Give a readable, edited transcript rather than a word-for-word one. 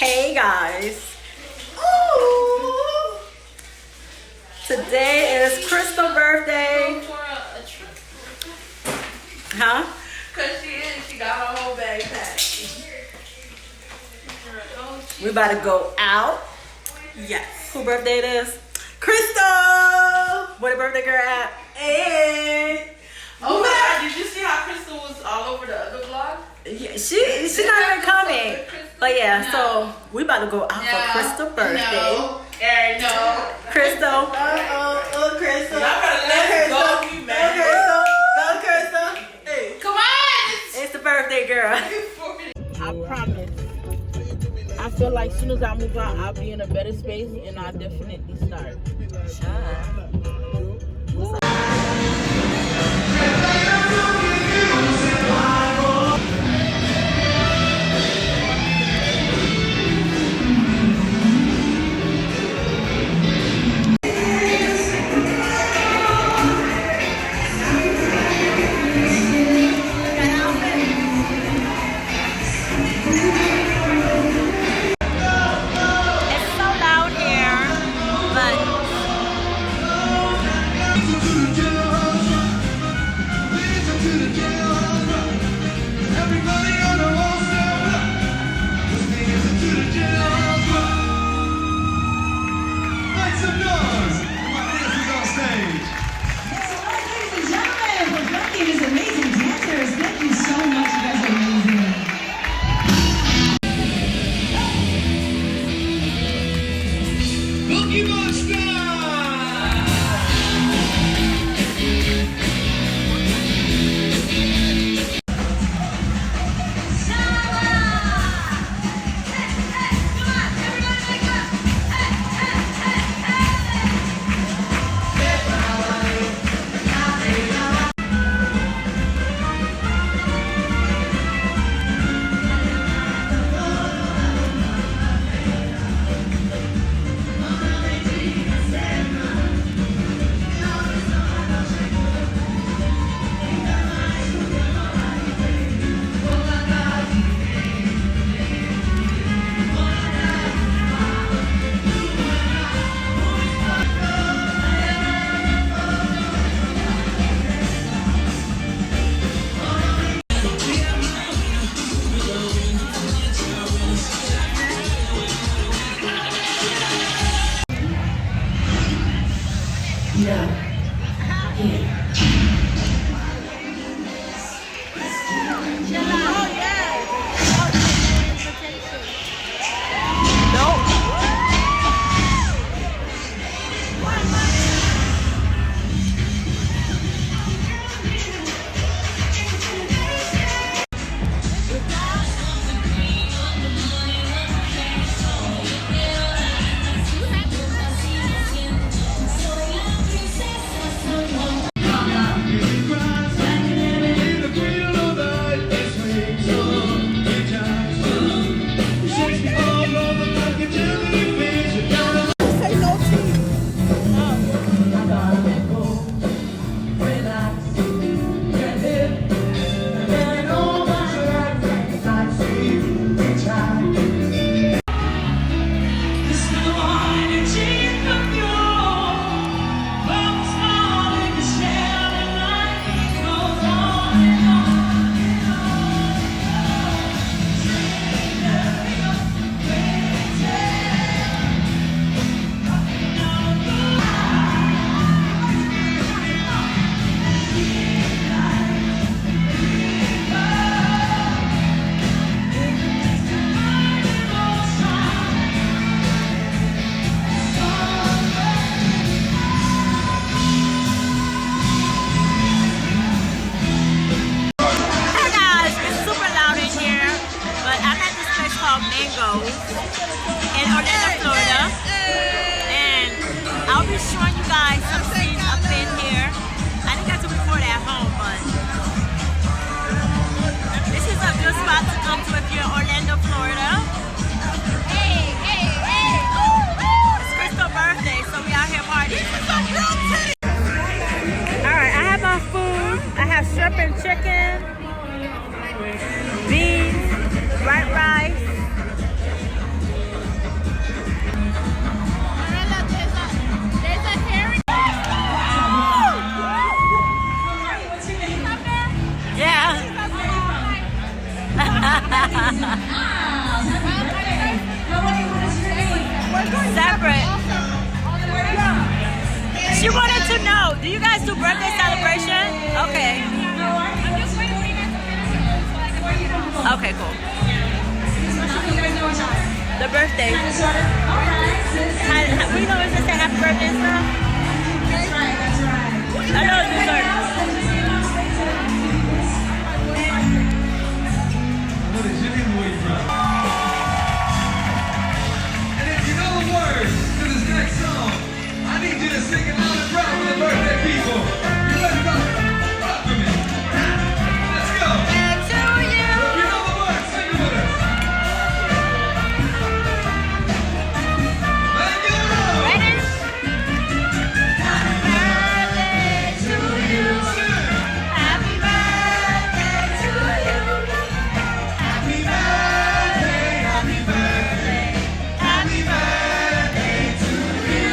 Hey guys. Ooh. Today is Crystal's birthday. Huh? Cause she got her whole bag packed. We about to go out. Yes. Who birthday it is? Crystal! Where the birthday girl at? Hey! Oh my god, did you see how Crystal was all over the other vlog? Yeah, she's not even coming. But yeah, No. so we about to go out for Crystal's birthday. No. Eric, no. Crystal. Crystal. Y'all better let her go, you man. Go, Crystal. Hey. Come on! It's the birthday girl. I promise. I feel like as soon as I move out, I'll be in a better space and I'll definitely start. In Orlando, Florida, and I'll be showing you guys some scenes up in here. I didn't get to record at home, but this is a good spot to come to if you're in Orlando, Florida. Hey, hey, hey! It's Crystal's birthday, so we out here partying. All right, I have my food. I have shrimp and chicken, beans, white rice, Separate. She wanted to know, do you guys do birthday celebration? Okay. Okay, cool. The birthday. We know it's just say happy birthday and stuff. I know it's dessert. And if you know the words to this next song, I need you to sing it loud and proud for the birthday people. You ready? Rock with me. Let's go. And to you. If you know the words, sing it with us. Make it up. Ready? Happy birthday to you. Happy birthday to you. Happy birthday, happy birthday, happy birthday to you.